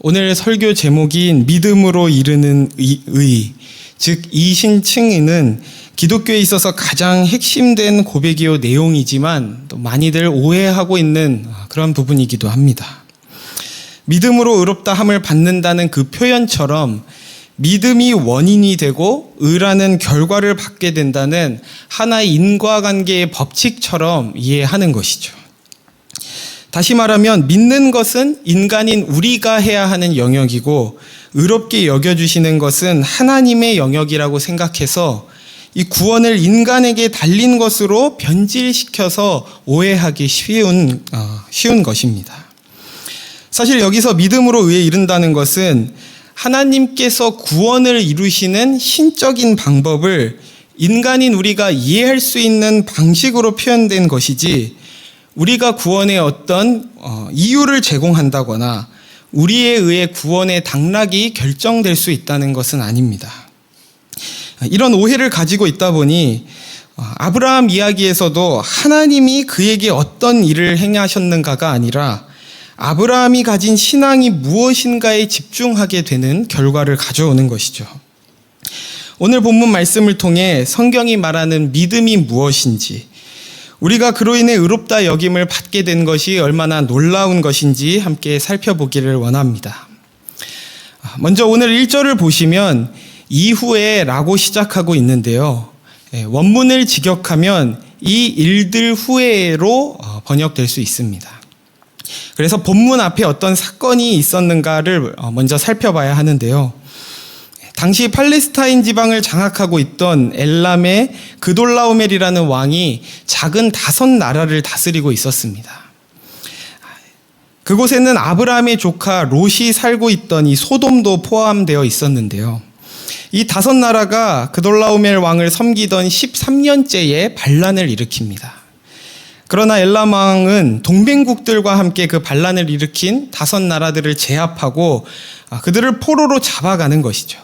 오늘 설교 제목인 믿음으로 이르는 의, 즉 이신칭의는 기독교에 있어서 가장 핵심된 고백이요 내용이지만 또 많이들 오해하고 있는 그런 부분이기도 합니다. 믿음으로 의롭다 함을 받는다는 그 표현처럼 믿음이 원인이 되고 의라는 결과를 받게 된다는 하나의 인과관계의 법칙처럼 이해하는 것이죠. 다시 말하면 믿는 것은 인간인 우리가 해야 하는 영역이고 의롭게 여겨주시는 것은 하나님의 영역이라고 생각해서 이 구원을 인간에게 달린 것으로 변질시켜서 오해하기 쉬운 것입니다. 사실 여기서 믿음으로 의에 이른다는 것은 하나님께서 구원을 이루시는 신적인 방법을 인간인 우리가 이해할 수 있는 방식으로 표현된 것이지 우리가 구원의 어떤 이유를 제공한다거나 우리에 의해 구원의 당락이 결정될 수 있다는 것은 아닙니다. 이런 오해를 가지고 있다 보니 아브라함 이야기에서도 하나님이 그에게 어떤 일을 행하셨는가가 아니라 아브라함이 가진 신앙이 무엇인가에 집중하게 되는 결과를 가져오는 것이죠. 오늘 본문 말씀을 통해 성경이 말하는 믿음이 무엇인지, 우리가 그로 인해 의롭다 여김을 받게 된 것이 얼마나 놀라운 것인지 함께 살펴보기를 원합니다. 먼저 오늘 1절을 보시면 이후에 라고 시작하고 있는데요. 원문을 직역하면 이 일들 후에로 번역될 수 있습니다. 그래서 본문 앞에 어떤 사건이 있었는가를 먼저 살펴봐야 하는데요. 당시 팔레스타인 지방을 장악하고 있던 엘람의 그돌라오멜이라는 왕이 작은 5나라를 다스리고 있었습니다. 그곳에는 아브라함의 조카 롯이 살고 있던 이 소돔도 포함되어 있었는데요. 이 5나라가 그돌라오멜 왕을 섬기던 13년째에 반란을 일으킵니다. 그러나 엘람 왕은 동맹국들과 함께 그 반란을 일으킨 5나라들을 제압하고 그들을 포로로 잡아가는 것이죠.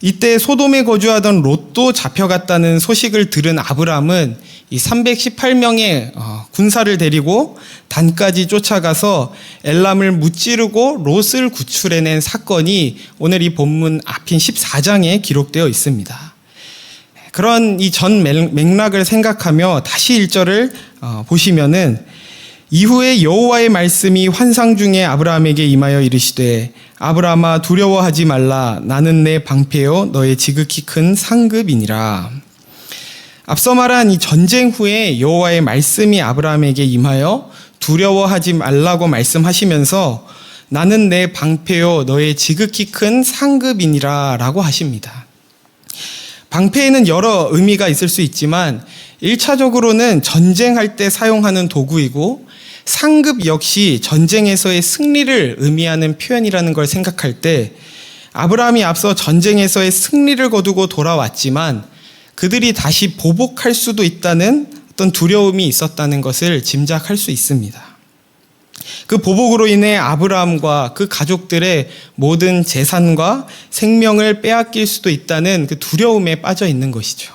이때 소돔에 거주하던 롯도 잡혀갔다는 소식을 들은 아브람은 이 318명의 군사를 데리고 단까지 쫓아가서 엘람을 무찌르고 롯을 구출해낸 사건이 오늘 이 본문 앞인 14장에 기록되어 있습니다. 그런 이 전 맥락을 생각하며 다시 1절을 보시면은 이후에 여호와의 말씀이 환상 중에 아브라함에게 임하여 이르시되 아브라함아 두려워하지 말라 나는 내 방패요 너의 지극히 큰 상급이니라. 앞서 말한 이 전쟁 후에 여호와의 말씀이 아브라함에게 임하여 두려워하지 말라고 말씀하시면서 나는 내 방패요 너의 지극히 큰 상급이니라 라고 하십니다. 방패에는 여러 의미가 있을 수 있지만 1차적으로는 전쟁할 때 사용하는 도구이고 상급 역시 전쟁에서의 승리를 의미하는 표현이라는 걸 생각할 때 아브라함이 앞서 전쟁에서의 승리를 거두고 돌아왔지만 그들이 다시 보복할 수도 있다는 어떤 두려움이 있었다는 것을 짐작할 수 있습니다. 그 보복으로 인해 아브라함과 그 가족들의 모든 재산과 생명을 빼앗길 수도 있다는 그 두려움에 빠져 있는 것이죠.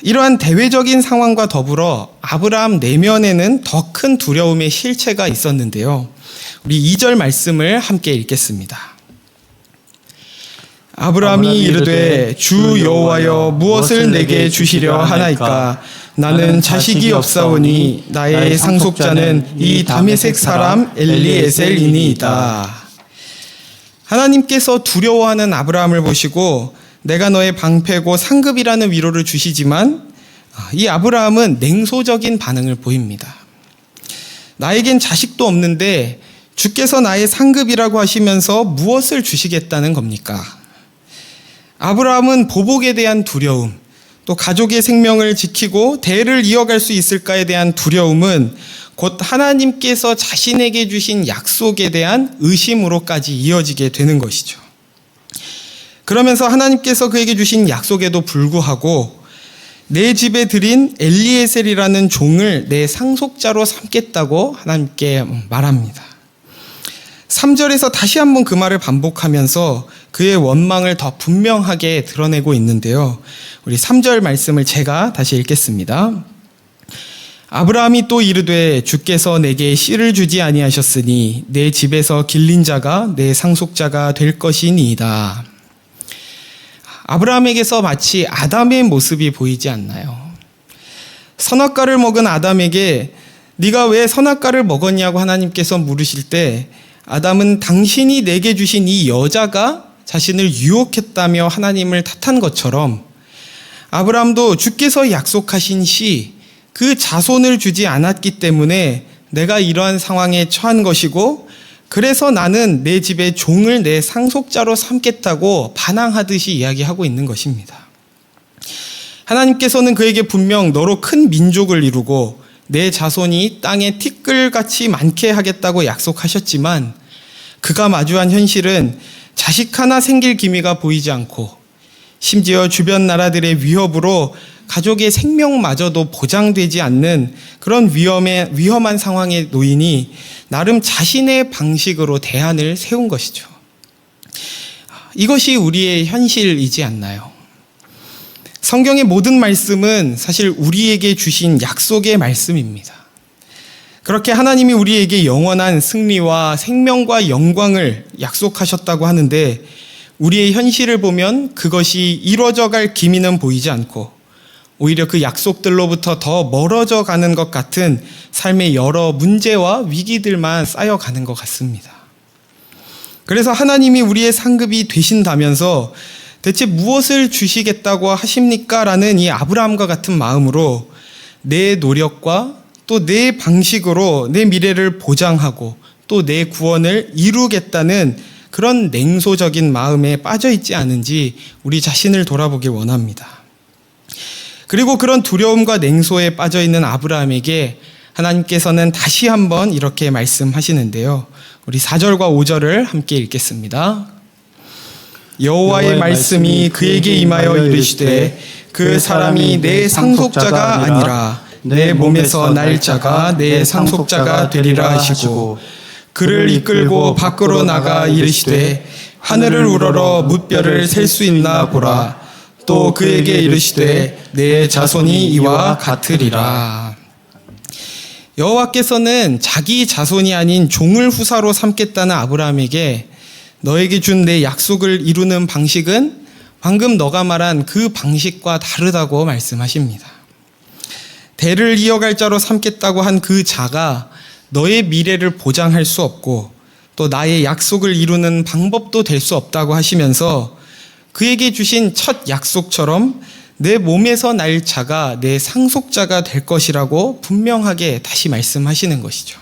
이러한 대외적인 상황과 더불어 아브라함 내면에는 더 큰 두려움의 실체가 있었는데요. 우리 2절 말씀을 함께 읽겠습니다. 아브라함이 이르되 주 여호와여 무엇을 내게 주시려 하나이까 나는 자식이 없사오니 나의 상속자는 이 다메섹 사람 엘리에셀이니이다. 하나님께서 두려워하는 아브라함을 보시고 내가 너의 방패고 상급이라는 위로를 주시지만 이 아브라함은 냉소적인 반응을 보입니다. 나에겐 자식도 없는데 주께서 나의 상급이라고 하시면서 무엇을 주시겠다는 겁니까? 아브라함은 보복에 대한 두려움, 또 가족의 생명을 지키고 대를 이어갈 수 있을까에 대한 두려움은 곧 하나님께서 자신에게 주신 약속에 대한 의심으로까지 이어지게 되는 것이죠. 그러면서 하나님께서 그에게 주신 약속에도 불구하고 내 집에 들인 엘리에셀이라는 종을 내 상속자로 삼겠다고 하나님께 말합니다. 3절에서 다시 한번 그 말을 반복하면서 그의 원망을 더 분명하게 드러내고 있는데요. 우리 3절 말씀을 제가 다시 읽겠습니다. 아브라함이 또 이르되 주께서 내게 씨를 주지 아니하셨으니 내 집에서 길린 자가 내 상속자가 될 것이니이다. 아브라함에게서 마치 아담의 모습이 보이지 않나요? 선악과를 먹은 아담에게 네가 왜 선악과를 먹었냐고 하나님께서 물으실 때 아담은 당신이 내게 주신 이 여자가 자신을 유혹했다며 하나님을 탓한 것처럼 아브라함도 주께서 약속하신 씨, 그 자손을 주지 않았기 때문에 내가 이러한 상황에 처한 것이고 그래서 나는 내 집의 종을 내 상속자로 삼겠다고 반항하듯이 이야기하고 있는 것입니다. 하나님께서는 그에게 분명 너로 큰 민족을 이루고 내 자손이 땅에 티끌같이 많게 하겠다고 약속하셨지만 그가 마주한 현실은 자식 하나 생길 기미가 보이지 않고 심지어 주변 나라들의 위협으로 가족의 생명마저도 보장되지 않는 그런 위험한 상황에 놓이니 나름 자신의 방식으로 대안을 세운 것이죠. 이것이 우리의 현실이지 않나요? 성경의 모든 말씀은 사실 우리에게 주신 약속의 말씀입니다. 그렇게 하나님이 우리에게 영원한 승리와 생명과 영광을 약속하셨다고 하는데 우리의 현실을 보면 그것이 이루어져 갈 기미는 보이지 않고 오히려 그 약속들로부터 더 멀어져 가는 것 같은 삶의 여러 문제와 위기들만 쌓여가는 것 같습니다. 그래서 하나님이 우리의 상급이 되신다면서 대체 무엇을 주시겠다고 하십니까? 라는 이 아브라함과 같은 마음으로 내 노력과 또 내 방식으로 내 미래를 보장하고 또 내 구원을 이루겠다는 그런 냉소적인 마음에 빠져 있지 않은지 우리 자신을 돌아보길 원합니다. 그리고 그런 두려움과 냉소에 빠져 있는 아브라함에게 하나님께서는 다시 한번 이렇게 말씀하시는데요. 우리 4절과 5절을 함께 읽겠습니다. 여호와의 말씀이 그에게 임하여 이르시되 그 사람이 내 상속자가 아니라 내 몸에서 날 자가 내 상속자가 되리라 하시고 그를 이끌고 밖으로 나가 이르시되 하늘을 우러러 뭇별을 셀 수 있나 보라. 또 그에게 이르시되 내 자손이 이와 같으리라. 여호와께서는 자기 자손이 아닌 종을 후사로 삼겠다는 아브라함에게 너에게 준 내 약속을 이루는 방식은 방금 너가 말한 그 방식과 다르다고 말씀하십니다. 대를 이어갈 자로 삼겠다고 한 그 자가 너의 미래를 보장할 수 없고 또 나의 약속을 이루는 방법도 될 수 없다고 하시면서 그에게 주신 첫 약속처럼 내 몸에서 날 자가 내 상속자가 될 것이라고 분명하게 다시 말씀하시는 것이죠.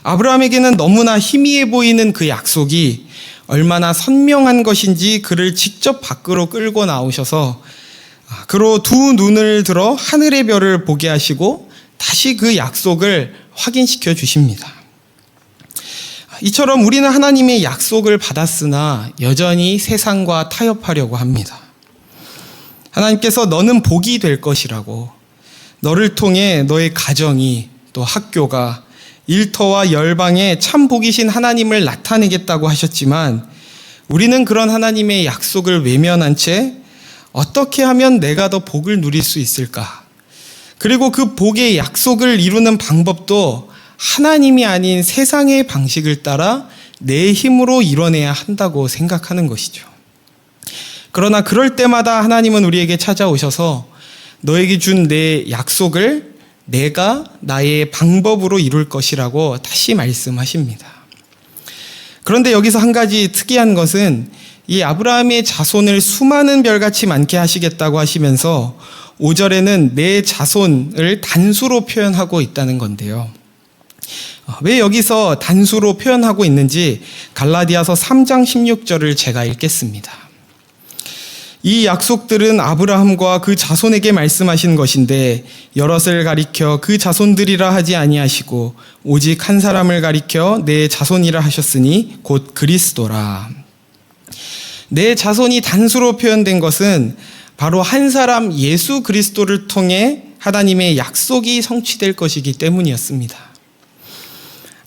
아브라함에게는 너무나 희미해 보이는 그 약속이 얼마나 선명한 것인지 그를 직접 밖으로 끌고 나오셔서 그로 두 눈을 들어 하늘의 별을 보게 하시고 다시 그 약속을 확인시켜 주십니다. 이처럼 우리는 하나님의 약속을 받았으나 여전히 세상과 타협하려고 합니다. 하나님께서 너는 복이 될 것이라고 너를 통해 너의 가정이 또 학교가 일터와 열방에 참 복이신 하나님을 나타내겠다고 하셨지만 우리는 그런 하나님의 약속을 외면한 채 어떻게 하면 내가 더 복을 누릴 수 있을까? 그리고 그 복의 약속을 이루는 방법도 하나님이 아닌 세상의 방식을 따라 내 힘으로 이뤄내야 한다고 생각하는 것이죠. 그러나 그럴 때마다 하나님은 우리에게 찾아오셔서 너에게 준 내 약속을 내가 나의 방법으로 이룰 것이라고 다시 말씀하십니다. 그런데 여기서 한 가지 특이한 것은 이 아브라함의 자손을 수많은 별같이 많게 하시겠다고 하시면서 5절에는 내 자손을 단수로 표현하고 있다는 건데요. 왜 여기서 단수로 표현하고 있는지 갈라디아서 3장 16절을 제가 읽겠습니다. 이 약속들은 아브라함과 그 자손에게 말씀하신 것인데 여럿을 가리켜 그 자손들이라 하지 아니하시고 오직 한 사람을 가리켜 내 자손이라 하셨으니 곧 그리스도라. 내 자손이 단수로 표현된 것은 바로 한 사람 예수 그리스도를 통해 하나님의 약속이 성취될 것이기 때문이었습니다.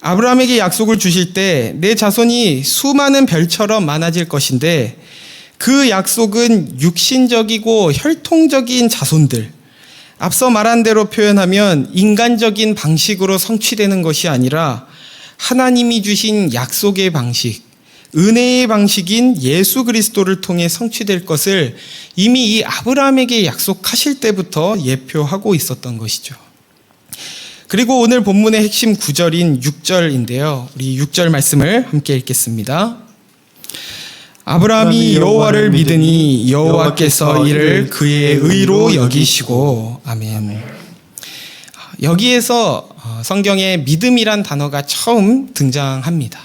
아브라함에게 약속을 주실 때 내 자손이 수많은 별처럼 많아질 것인데 그 약속은 육신적이고 혈통적인 자손들, 앞서 말한 대로 표현하면 인간적인 방식으로 성취되는 것이 아니라 하나님이 주신 약속의 방식, 은혜의 방식인 예수 그리스도를 통해 성취될 것을 이미 이 아브라함에게 약속하실 때부터 예표하고 있었던 것이죠. 그리고 오늘 본문의 핵심 구절인 6절인데요. 우리 6절 말씀을 함께 읽겠습니다. 아브라함이 여호와를 믿으니 여호와께서 이를 그의 의로 여기시고. 아멘. 여기에서 성경에 믿음이란 단어가 처음 등장합니다.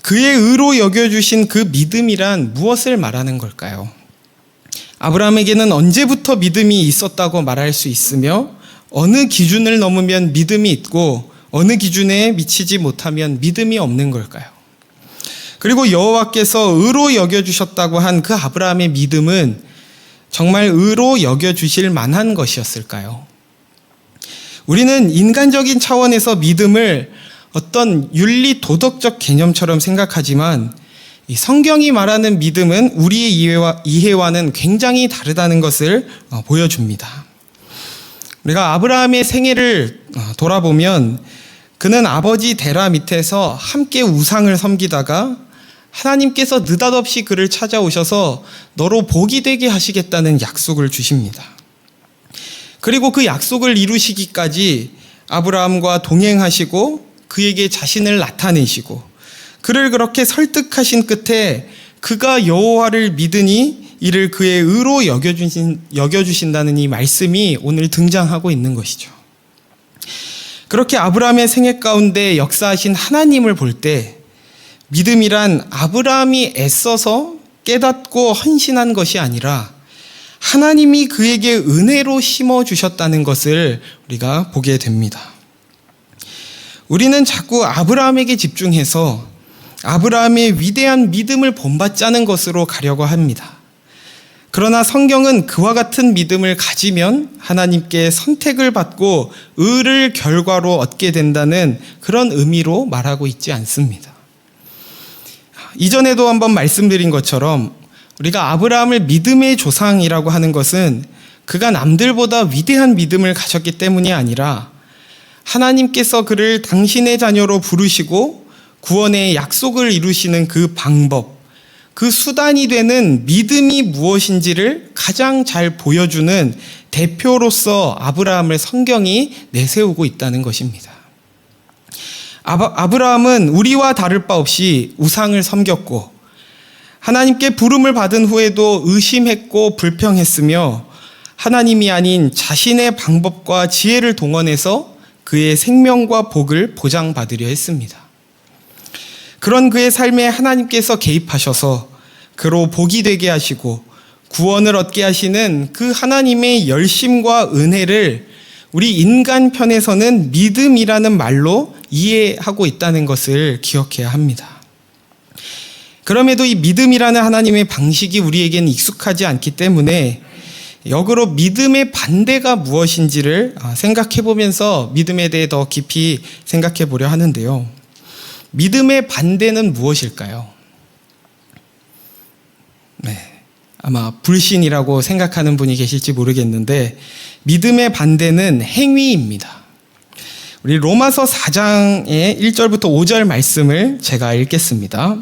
그의 의로 여겨주신 그 믿음이란 무엇을 말하는 걸까요? 아브라함에게는 언제부터 믿음이 있었다고 말할 수 있으며 어느 기준을 넘으면 믿음이 있고 어느 기준에 미치지 못하면 믿음이 없는 걸까요? 그리고 여호와께서 의로 여겨주셨다고 한 그 아브라함의 믿음은 정말 의로 여겨주실 만한 것이었을까요? 우리는 인간적인 차원에서 믿음을 어떤 윤리 도덕적 개념처럼 생각하지만 이 성경이 말하는 믿음은 우리의 이해와는 굉장히 다르다는 것을 보여줍니다. 우리가 아브라함의 생애를 돌아보면 그는 아버지 데라 밑에서 함께 우상을 섬기다가 하나님께서 느닷없이 그를 찾아오셔서 너로 복이 되게 하시겠다는 약속을 주십니다. 그리고 그 약속을 이루시기까지 아브라함과 동행하시고 그에게 자신을 나타내시고 그를 그렇게 설득하신 끝에 그가 여호와를 믿으니 이를 그의 의로 여겨주신다는 이 말씀이 오늘 등장하고 있는 것이죠. 그렇게 아브라함의 생애 가운데 역사하신 하나님을 볼 때 믿음이란 아브라함이 애써서 깨닫고 헌신한 것이 아니라 하나님이 그에게 은혜로 심어주셨다는 것을 우리가 보게 됩니다. 우리는 자꾸 아브라함에게 집중해서 아브라함의 위대한 믿음을 본받자는 것으로 가려고 합니다. 그러나 성경은 그와 같은 믿음을 가지면 하나님께 선택을 받고 의를 결과로 얻게 된다는 그런 의미로 말하고 있지 않습니다. 이전에도 한번 말씀드린 것처럼 우리가 아브라함을 믿음의 조상이라고 하는 것은 그가 남들보다 위대한 믿음을 가졌기 때문이 아니라 하나님께서 그를 당신의 자녀로 부르시고 구원의 약속을 이루시는 그 방법, 그 수단이 되는 믿음이 무엇인지를 가장 잘 보여주는 대표로서 아브라함을 성경이 내세우고 있다는 것입니다. 아브라함은 우리와 다를 바 없이 우상을 섬겼고 하나님께 부름을 받은 후에도 의심했고 불평했으며 하나님이 아닌 자신의 방법과 지혜를 동원해서 그의 생명과 복을 보장받으려 했습니다. 그런 그의 삶에 하나님께서 개입하셔서 그로 복이 되게 하시고 구원을 얻게 하시는 그 하나님의 열심과 은혜를 우리 인간 편에서는 믿음이라는 말로 이해하고 있다는 것을 기억해야 합니다. 그럼에도 이 믿음이라는 하나님의 방식이 우리에게는 익숙하지 않기 때문에 역으로 믿음의 반대가 무엇인지를 생각해 보면서 믿음에 대해 더 깊이 생각해 보려 하는데요. 믿음의 반대는 무엇일까요? 네, 아마 불신이라고 생각하는 분이 계실지 모르겠는데 믿음의 반대는 행위입니다. 우리 로마서 4장의 1절부터 5절 말씀을 제가 읽겠습니다.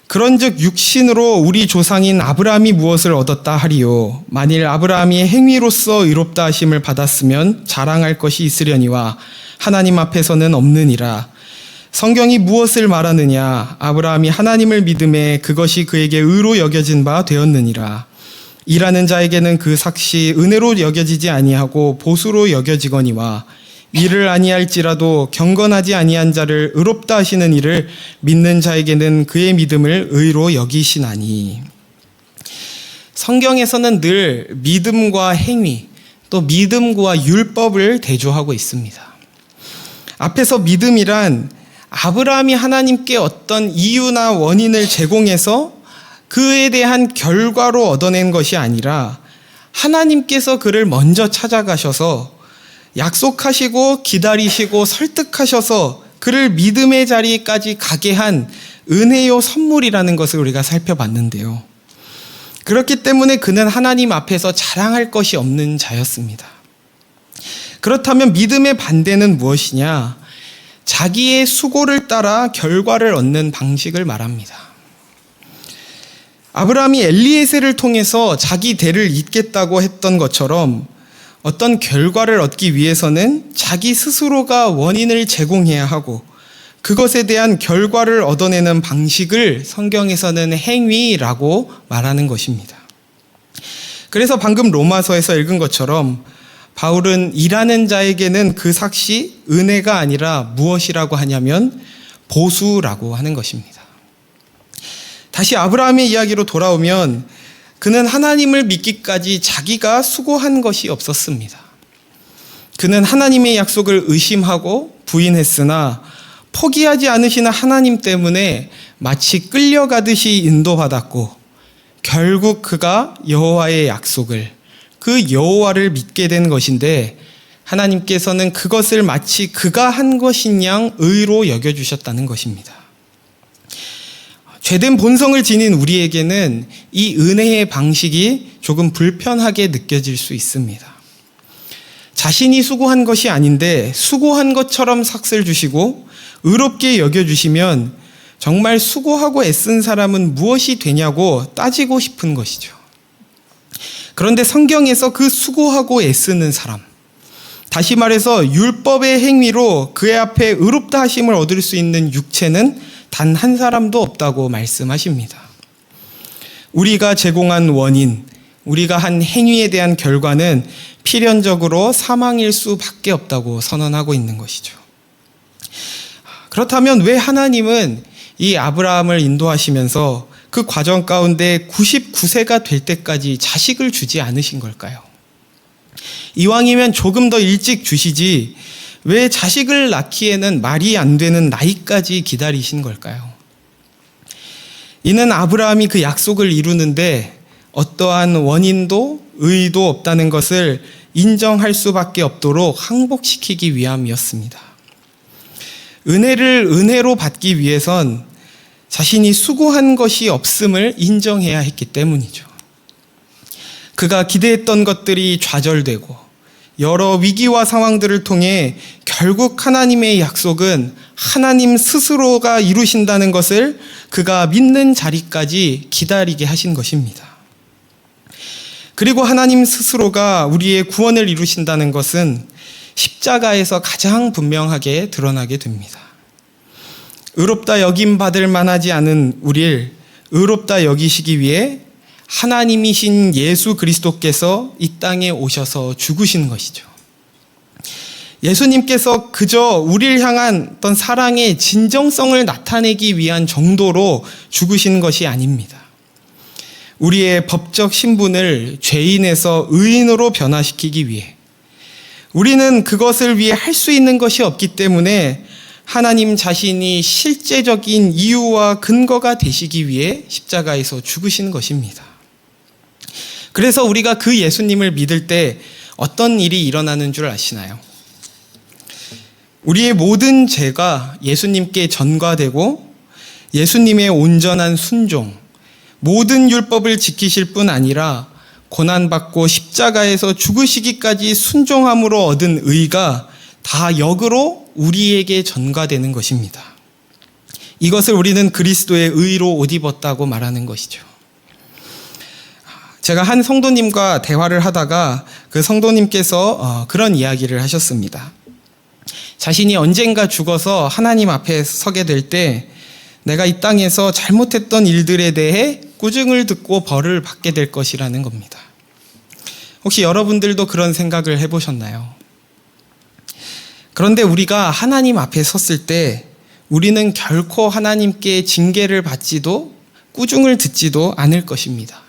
그런즉 육신으로 우리 조상인 아브라함이 무엇을 얻었다 하리요? 만일 아브라함이 행위로서 의롭다 하심을 받았으면 자랑할 것이 있으려니와 하나님 앞에서는 없느니라. 성경이 무엇을 말하느냐? 아브라함이 하나님을 믿음에 그것이 그에게 의로 여겨진 바 되었느니라. 일하는 자에게는 그 삭시 은혜로 여겨지지 아니하고 보수로 여겨지거니와 일을 아니할지라도 경건하지 아니한 자를 의롭다 하시는 이를 믿는 자에게는 그의 믿음을 의로 여기시나니. 성경에서는 늘 믿음과 행위, 또 믿음과 율법을 대조하고 있습니다. 앞에서 믿음이란 아브라함이 하나님께 어떤 이유나 원인을 제공해서 그에 대한 결과로 얻어낸 것이 아니라 하나님께서 그를 먼저 찾아가셔서 약속하시고 기다리시고 설득하셔서 그를 믿음의 자리까지 가게 한 은혜요 선물이라는 것을 우리가 살펴봤는데요. 그렇기 때문에 그는 하나님 앞에서 자랑할 것이 없는 자였습니다. 그렇다면 믿음의 반대는 무엇이냐? 자기의 수고를 따라 결과를 얻는 방식을 말합니다. 아브라함이 엘리에셀을 통해서 자기 대를 잇겠다고 했던 것처럼 어떤 결과를 얻기 위해서는 자기 스스로가 원인을 제공해야 하고 그것에 대한 결과를 얻어내는 방식을 성경에서는 행위라고 말하는 것입니다. 그래서 방금 로마서에서 읽은 것처럼 바울은 일하는 자에게는 그 삭시 은혜가 아니라 무엇이라고 하냐면 보수라고 하는 것입니다. 다시 아브라함의 이야기로 돌아오면 그는 하나님을 믿기까지 자기가 수고한 것이 없었습니다. 그는 하나님의 약속을 의심하고 부인했으나 포기하지 않으시는 하나님 때문에 마치 끌려가듯이 인도받았고 결국 그가 여호와의 약속을, 그 여호와를 믿게 된 것인데 하나님께서는 그것을 마치 그가 한 것인 양 의로 여겨주셨다는 것입니다. 죄된 본성을 지닌 우리에게는 이 은혜의 방식이 조금 불편하게 느껴질 수 있습니다. 자신이 수고한 것이 아닌데 수고한 것처럼 삭슬 주시고 의롭게 여겨주시면 정말 수고하고 애쓴 사람은 무엇이 되냐고 따지고 싶은 것이죠. 그런데 성경에서 그 수고하고 애쓰는 사람, 다시 말해서 율법의 행위로 그의 앞에 의롭다 하심을 얻을 수 있는 육체는 단 한 사람도 없다고 말씀하십니다. 우리가 제공한 원인, 우리가 한 행위에 대한 결과는 필연적으로 사망일 수밖에 없다고 선언하고 있는 것이죠. 그렇다면 왜 하나님은 이 아브라함을 인도하시면서 그 과정 가운데 99세가 될 때까지 자식을 주지 않으신 걸까요? 이왕이면 조금 더 일찍 주시지 왜 자식을 낳기에는 말이 안 되는 나이까지 기다리신 걸까요? 이는 아브라함이 그 약속을 이루는데 어떠한 원인도 의의도 없다는 것을 인정할 수밖에 없도록 항복시키기 위함이었습니다. 은혜를 은혜로 받기 위해선 자신이 수고한 것이 없음을 인정해야 했기 때문이죠. 그가 기대했던 것들이 좌절되고 여러 위기와 상황들을 통해 결국 하나님의 약속은 하나님 스스로가 이루신다는 것을 그가 믿는 자리까지 기다리게 하신 것입니다. 그리고 하나님 스스로가 우리의 구원을 이루신다는 것은 십자가에서 가장 분명하게 드러나게 됩니다. 의롭다 여김 받을 만하지 않은 우리를 의롭다 여기시기 위해 하나님이신 예수 그리스도께서 이 땅에 오셔서 죽으신 것이죠. 예수님께서 그저 우리를 향한 어떤 사랑의 진정성을 나타내기 위한 정도로 죽으신 것이 아닙니다. 우리의 법적 신분을 죄인에서 의인으로 변화시키기 위해, 우리는 그것을 위해 할 수 있는 것이 없기 때문에 하나님 자신이 실제적인 이유와 근거가 되시기 위해 십자가에서 죽으신 것입니다. 그래서 우리가 그 예수님을 믿을 때 어떤 일이 일어나는 줄 아시나요? 우리의 모든 죄가 예수님께 전가되고 예수님의 온전한 순종, 모든 율법을 지키실 뿐 아니라 고난받고 십자가에서 죽으시기까지 순종함으로 얻은 의가 다 역으로 우리에게 전가되는 것입니다. 이것을 우리는 그리스도의 의로 옷 입었다고 말하는 것이죠. 제가 한 성도님과 대화를 하다가 그 성도님께서 그런 이야기를 하셨습니다. 자신이 언젠가 죽어서 하나님 앞에 서게 될 때 내가 이 땅에서 잘못했던 일들에 대해 꾸중을 듣고 벌을 받게 될 것이라는 겁니다. 혹시 여러분들도 그런 생각을 해보셨나요? 그런데 우리가 하나님 앞에 섰을 때 우리는 결코 하나님께 징계를 받지도 꾸중을 듣지도 않을 것입니다.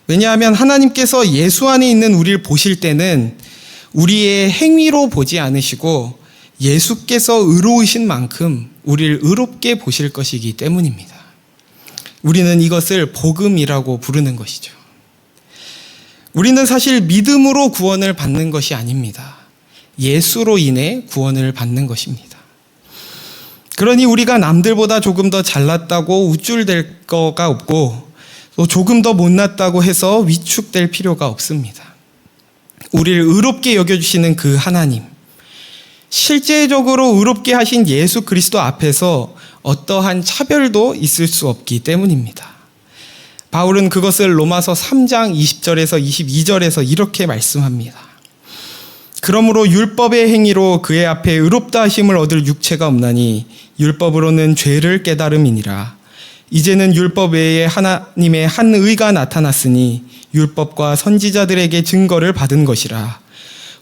왜냐하면 하나님께서 예수 안에 있는 우리를 보실 때는 우리의 행위로 보지 않으시고 예수께서 의로우신 만큼 우리를 의롭게 보실 것이기 때문입니다. 우리는 이것을 복음이라고 부르는 것이죠. 우리는 사실 믿음으로 구원을 받는 것이 아닙니다. 예수로 인해 구원을 받는 것입니다. 그러니 우리가 남들보다 조금 더 잘났다고 우쭐댈 거가 없고 또 조금 더 못났다고 해서 위축될 필요가 없습니다. 우리를 의롭게 여겨주시는 그 하나님, 실제적으로 의롭게 하신 예수 그리스도 앞에서 어떠한 차별도 있을 수 없기 때문입니다. 바울은 그것을 로마서 3장 20절에서 22절에서 이렇게 말씀합니다. 그러므로 율법의 행위로 그의 앞에 의롭다 하심을 얻을 육체가 없나니 율법으로는 죄를 깨달음이니라. 이제는 율법 외에 하나님의 한 의가 나타났으니 율법과 선지자들에게 증거를 받은 것이라.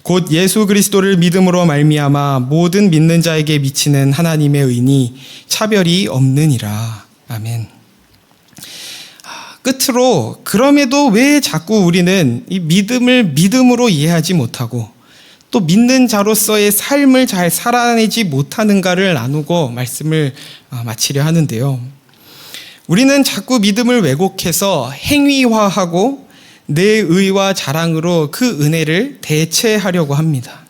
곧 예수 그리스도를 믿음으로 말미암아 모든 믿는 자에게 미치는 하나님의 의니 차별이 없느니라. 아멘. 끝으로 그럼에도 왜 자꾸 우리는 이 믿음을 믿음으로 이해하지 못하고 또 믿는 자로서의 삶을 잘 살아내지 못하는가를 나누고 말씀을 마치려 하는데요. 우리는 자꾸 믿음을 왜곡해서 행위화하고 내 의와 자랑으로 그 은혜를 대체하려고 합니다.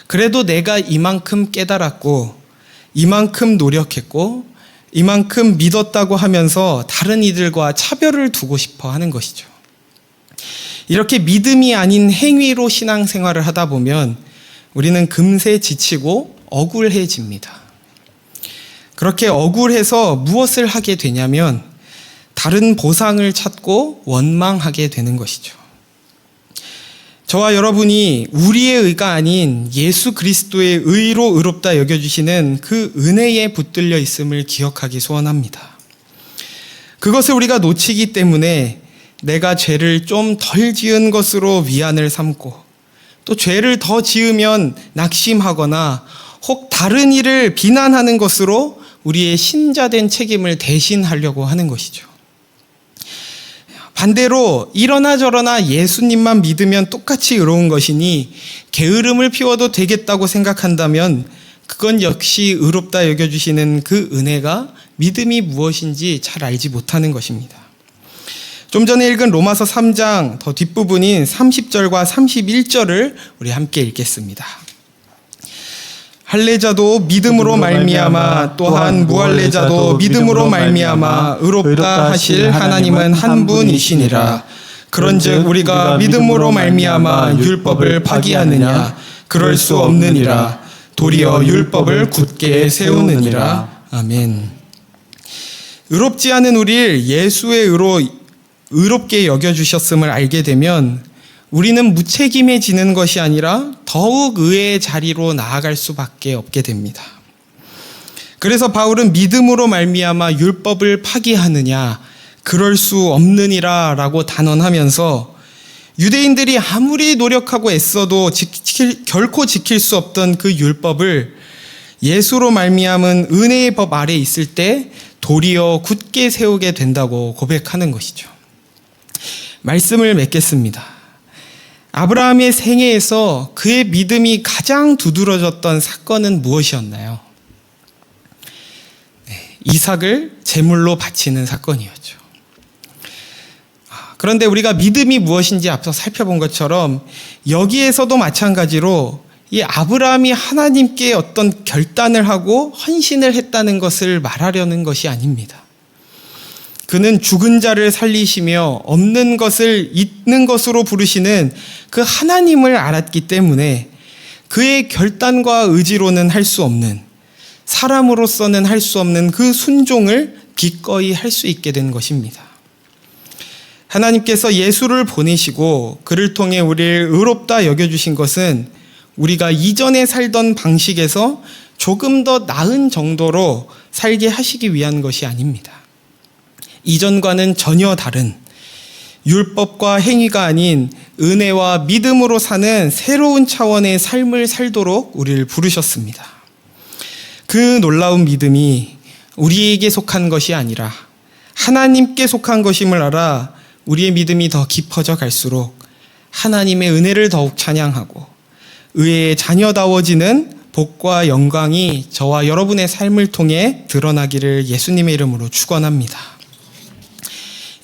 그래도 내가 이만큼 깨달았고 이만큼 노력했고 이만큼 믿었다고 하면서 다른 이들과 차별을 두고 싶어 하는 것이죠. 이렇게 믿음이 아닌 행위로 신앙생활을 하다 보면 우리는 금세 지치고 억울해집니다. 그렇게 억울해서 무엇을 하게 되냐면 다른 보상을 찾고 원망하게 되는 것이죠. 저와 여러분이 우리의 의가 아닌 예수 그리스도의 의로 의롭다 여겨주시는 그 은혜에 붙들려 있음을 기억하기 소원합니다. 그것을 우리가 놓치기 때문에 내가 죄를 좀 덜 지은 것으로 위안을 삼고 또 죄를 더 지으면 낙심하거나 혹 다른 일을 비난하는 것으로 우리의 신자된 책임을 대신하려고 하는 것이죠. 반대로 이러나 저러나 예수님만 믿으면 똑같이 의로운 것이니 게으름을 피워도 되겠다고 생각한다면 그건 역시 의롭다 여겨주시는 그 은혜가 믿음이 무엇인지 잘 알지 못하는 것입니다. 좀 전에 읽은 로마서 3장 더 뒷부분인 30절과 31절을 우리 함께 읽겠습니다. 할례자도 믿음으로 말미암아 또한 무할례자도 믿음으로 말미암아 의롭다 하실 하나님은 한 분이시니라. 그런즉 우리가 믿음으로 말미암아 율법을 파기하느냐? 그럴 수 없느니라. 도리어 율법을 굳게 세우느니라. 아멘. 의롭지 않은 우리를 예수의 의로 의롭게 여겨주셨음을 알게 되면 우리는 무책임해지는 것이 아니라 더욱 의의 자리로 나아갈 수밖에 없게 됩니다. 그래서 바울은 믿음으로 말미암아 율법을 파기하느냐? 그럴 수 없느니라 라고 단언하면서 유대인들이 아무리 노력하고 애써도 결코 지킬 수 없던 그 율법을 예수로 말미암은 은혜의 법 아래 있을 때 도리어 굳게 세우게 된다고 고백하는 것이죠. 말씀을 맺겠습니다. 아브라함의 생애에서 그의 믿음이 가장 두드러졌던 사건은 무엇이었나요? 이삭을 제물로 바치는 사건이었죠. 그런데 우리가 믿음이 무엇인지 앞서 살펴본 것처럼 여기에서도 마찬가지로 이 아브라함이 하나님께 어떤 결단을 하고 헌신을 했다는 것을 말하려는 것이 아닙니다. 그는 죽은 자를 살리시며 없는 것을 있는 것으로 부르시는 그 하나님을 알았기 때문에 그의 결단과 의지로는 할 수 없는, 사람으로서는 할 수 없는 그 순종을 기꺼이 할 수 있게 된 것입니다. 하나님께서 예수를 보내시고 그를 통해 우리를 의롭다 여겨주신 것은 우리가 이전에 살던 방식에서 조금 더 나은 정도로 살게 하시기 위한 것이 아닙니다. 이전과는 전혀 다른 율법과 행위가 아닌 은혜와 믿음으로 사는 새로운 차원의 삶을 살도록 우리를 부르셨습니다. 그 놀라운 믿음이 우리에게 속한 것이 아니라 하나님께 속한 것임을 알아 우리의 믿음이 더 깊어져 갈수록 하나님의 은혜를 더욱 찬양하고 의의 자녀다워지는 복과 영광이 저와 여러분의 삶을 통해 드러나기를 예수님의 이름으로 축원합니다.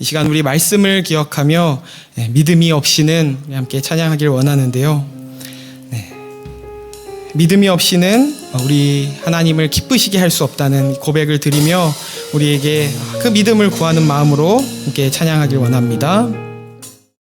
이 시간 우리 말씀을 기억하며 믿음이 없이는 함께 찬양하길 원하는데요. 믿음이 없이는 우리 하나님을 기쁘시게 할 수 없다는 고백을 드리며 우리에게 그 믿음을 구하는 마음으로 함께 찬양하길 원합니다.